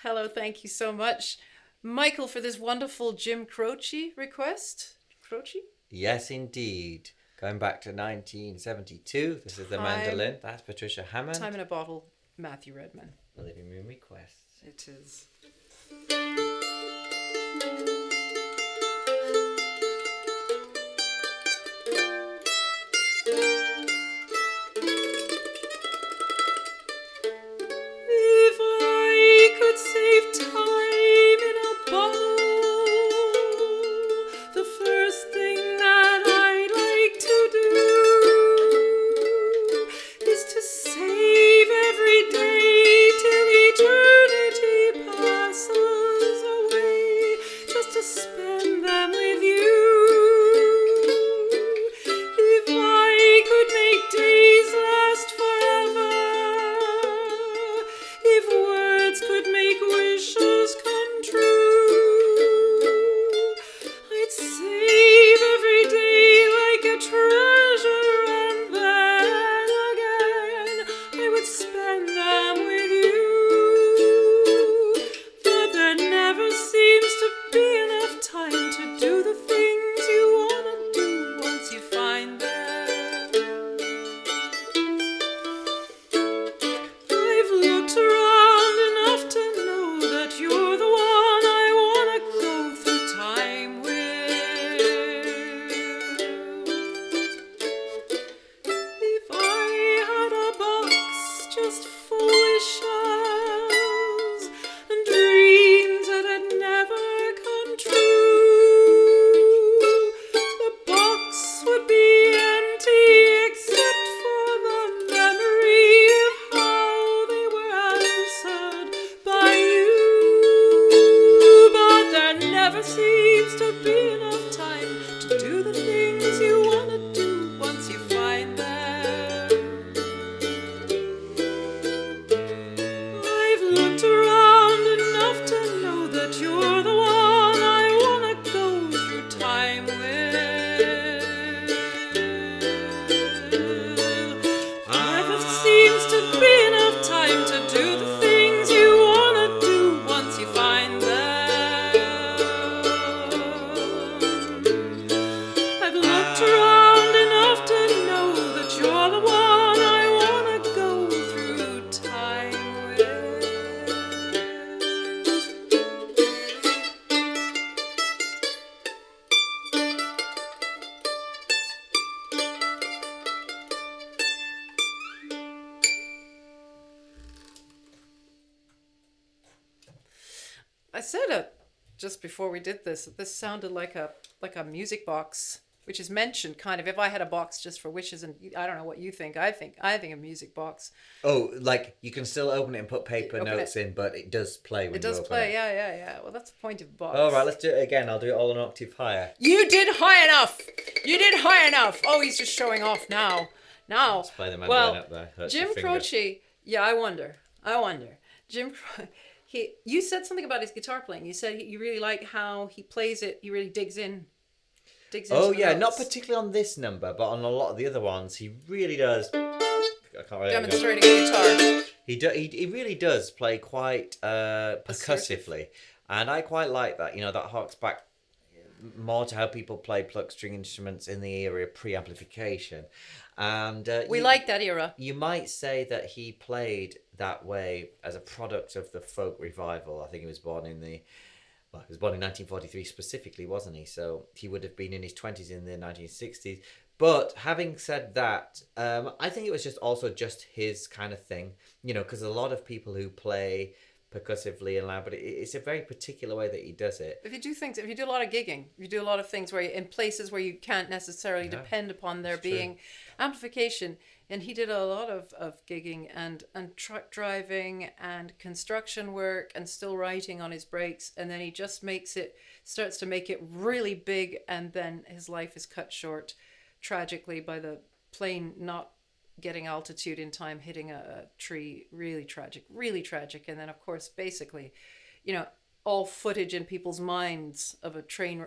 Hello, thank you so much, Michael, for this wonderful Jim Croce request. Croce? Yes, indeed. Going back to 1972, this is the Time, mandolin. That's Patricia time Hammond. in a bottle, Matthew Redman. The living room requests. It is. If I could save time in a bottle, the first thing that I'd like to do is to save every day till eternity passes away, just to spend them with you. If I could make days last forever, if words could make wishes come true, I'd save every day like a treasure, and then again I would spend them with you. But there never seems to be enough time to do the things you want to do once you find them. I've looked around enough to know that you're the one I want to go through time with. If I had a box just full wishes and dreams that had never come true, the box would be empty except for the memory of how they were answered by you. But there never seems to be enough time to do the things you want to do once you find them. I've looked around enough to know that you're the one I want to go through time with. Never seems to be enough time to do the things you want to do once you find them. I've looked around enough to know that you're the one I want to go through time with. I said it just before we did this. That this sounded like a music box, which is mentioned kind of. If I had a box just for wishes, and I don't know what you think. I think a music box. Oh, like you can still open it and put paper Open notes in, but it does play when It you does open play. it. Yeah. Well, that's the point of a box. All right, let's do it again. I'll do it all an octave higher. You did high enough. You did high enough. Oh, he's just showing off now. Now. Let's play the mandolin Well, up there. Hurts Jim your finger. Croce. Yeah, I wonder. Jim. You said something about his guitar playing. You said you really like how he plays it. He really digs in. Digs into Oh the yeah, not notes. particularly on this number, but on a lot of the other ones, he really does. I can't really Demonstrating a guitar. He really does play quite percussively, and I quite like that. You know, that harks back more to how people play pluck string instruments in the era of pre-amplification, and We like that era. You might say that he played that way as a product of the folk revival. I think he was born in 1943 specifically, wasn't he? So he would have been in his 20s in the 1960s. But having said that, I think it was just his kind of thing, you know, because a lot of people who play percussively and loud, but it's a very particular way that he does it. If you do a lot of gigging, you do a lot of things where in places where you can't necessarily depend upon there being amplification. And he did a lot of gigging and truck driving and construction work and still writing on his breaks. And then he just starts to make it really big. And then his life is cut short tragically by the plane not getting altitude in time, hitting a tree. Really tragic. And then, of course, basically, you know, all footage in people's minds of a plane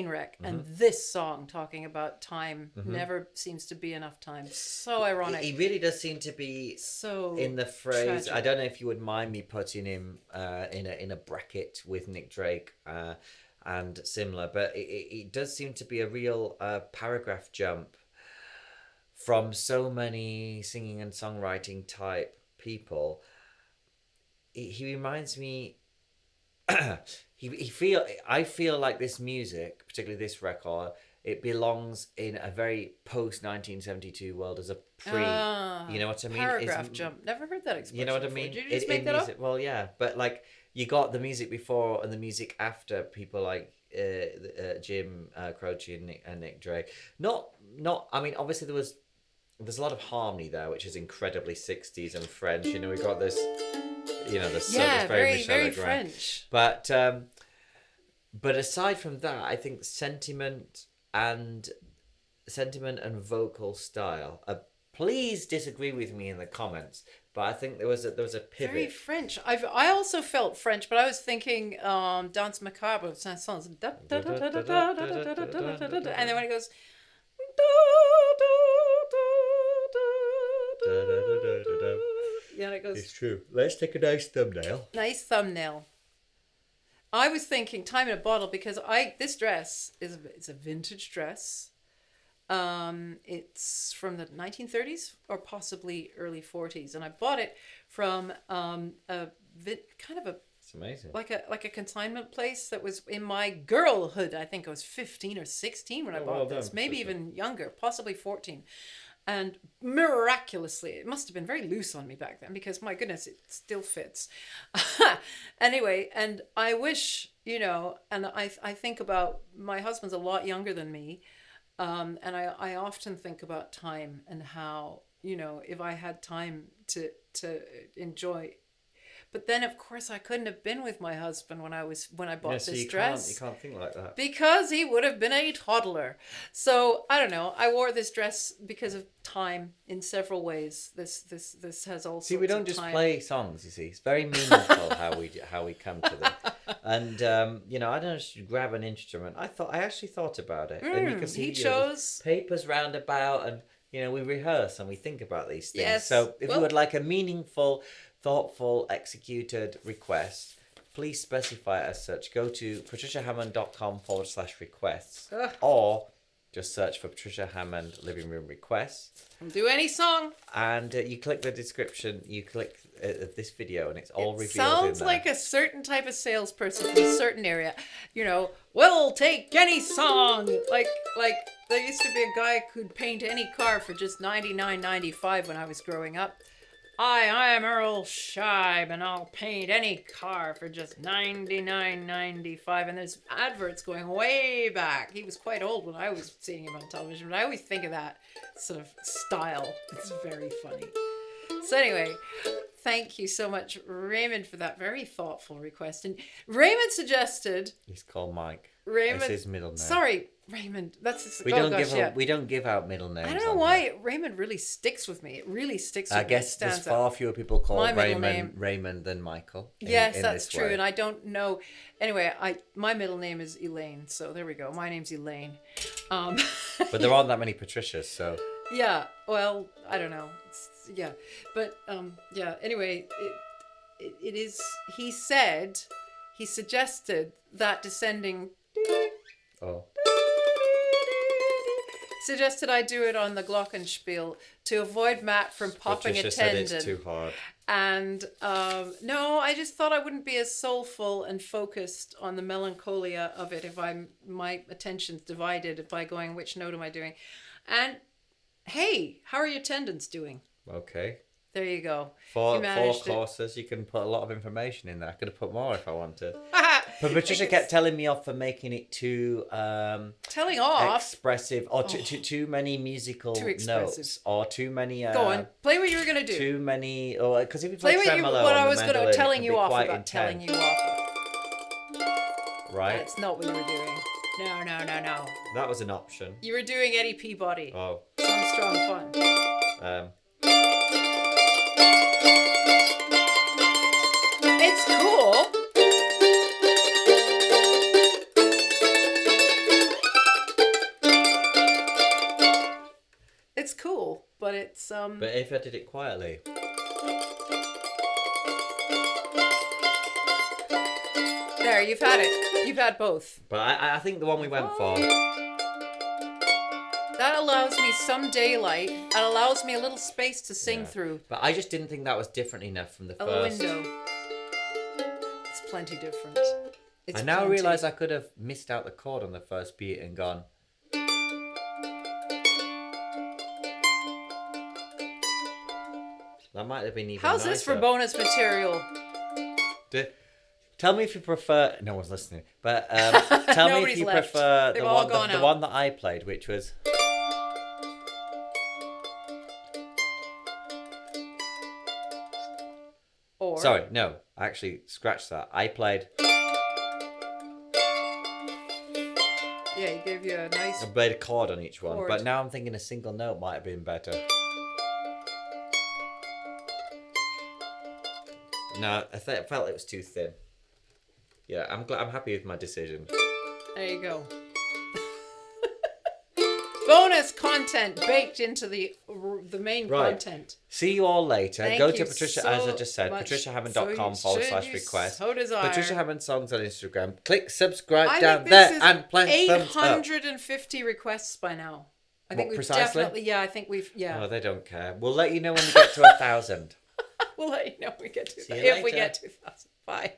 wreck, and this song talking about time never seems to be enough time. So ironic. He really does seem to be so in the phrase. tragic. I don't know if you would mind me putting him in a bracket with Nick Drake and similar, but it does seem to be a real paragraph jump from so many singing and songwriting type people. He reminds me. I feel like this music, particularly this record, it belongs in a very post 1972 world as a pre. You know what I mean? Paragraph jump. Never heard that expression. You know what I before. mean? Did you just make that music, up? well, yeah, but like you got the music before and the music after people like Jim Croce and Nick Drake. Not. I mean, obviously there's a lot of harmony there, which is incredibly 60s and French. You know, we got this. You know, it's very French. But aside from that, I think sentiment and vocal style. Please disagree with me in the comments. But I think there was a pivot. Very French. I also felt French, but I was thinking Danse Macabre, Saint-Saëns, and then when it goes. Yeah, it goes. It's true. Let's take a nice thumbnail. Nice thumbnail. I was thinking time in a bottle because this dress it's a vintage dress. It's from the 1930s or possibly early 40s, and I bought it from It's amazing. like a consignment place that was in my girlhood. I think I was 15 or 16 when I bought this, maybe even younger, possibly 14. And miraculously, it must have been very loose on me back then because, my goodness, it still fits. Anyway, and I wish, and I think about, my husband's a lot younger than me. And I often think about time and how, if I had time to enjoy. But then, of course, I couldn't have been with my husband when I bought this dress. You can't think like that. Because he would have been a toddler. So, I don't know. I wore this dress because of time in several ways. This has all sorts of time. See, we don't just play songs, you see. It's very meaningful how we come to them. And, I don't just grab an instrument. I actually thought about it. And you can see chose papers roundabout and, we rehearse and we think about these things. Yes. So if you would like a meaningful, thoughtful, executed request, please specify it as such. Go to patriciahammond.com/requests or just search for Patricia Hammond Living Room Requests. Do any song. And you click the description, you click this video, and it's all revealed Sounds in there. like a certain type of salesperson from a certain area. We'll take any song. Like there used to be a guy who'd paint any car for just $99.95 when I was growing up. I am Earl Scheib, and I'll paint any car for just $99.95. And there's adverts going way back. He was quite old when I was seeing him on television, but I always think of that sort of style. It's very funny. So anyway, thank you so much, Raymond, for that very thoughtful request. And Raymond suggested... He's called Mike. Raymond... That's his middle name. Sorry, Raymond. That's his... We don't give out middle names. I don't know why Raymond really sticks with me. It really sticks with me. I guess there's far fewer people called Raymond than Michael. Yes, that's true. And I don't know. Anyway, my middle name is Elaine. So there we go. My name's Elaine. But there aren't that many Patricias, so... Yeah, well, I don't know. But anyway, it is, he suggested that descending, suggested I do it on the glockenspiel to avoid Matt from popping Patricia a tendon. said it's too hard. And no, I just thought I wouldn't be as soulful and focused on the melancholia of it if my attention's divided by going, which note am I doing? And hey, how are your tendons doing? Okay. There you go. Four courses, you can put a lot of information in there. I could have put more if I wanted. But Patricia kept telling me off for making it too telling off expressive, or too many musical notes, or too many. Go on, play what you were gonna do. Too many, or because if you play play tremolo, what I was gonna telling you off. Right. That's not what you were doing. No. That was an option. You were doing Eddie Peabody. Oh. Some strong fun. It's cool. but it's But if I did it quietly. There, you've had it. You've had both. But I think the one we went for. That allows me some daylight. It allows me a little space to sing through. But I just didn't think that was different enough from the A first. window. It's plenty different. It's I now plenty. realise I could have missed out the chord on the first beat and gone. That might have been even How's nicer. this for bonus material? Tell me if you prefer. No one's listening. But tell me if you left. prefer They've the all one, gone the out. one that I played, which was. Or Sorry, no. Actually, scratch that. I played. Yeah, he gave you a nice. I played a chord on each one, Chord. but now I'm thinking a single note might have been better. No, I felt it was too thin. Yeah, I'm happy with my decision. There you go. Bonus content baked into the main Right. content. See you all later. Thank Go you to Patricia, so as I just said, much. patriciahammond.com/request. So desire. Patricia Hammond Songs on Instagram. Click subscribe I down think there this is and play thumbs up. 850 requests by now. I think What, we've precisely? definitely. Yeah, I think we've. Yeah. Oh, they don't care. We'll let you know when we get to 1,000. We'll let you know when we get to See you if we later. get to 1,000. Bye.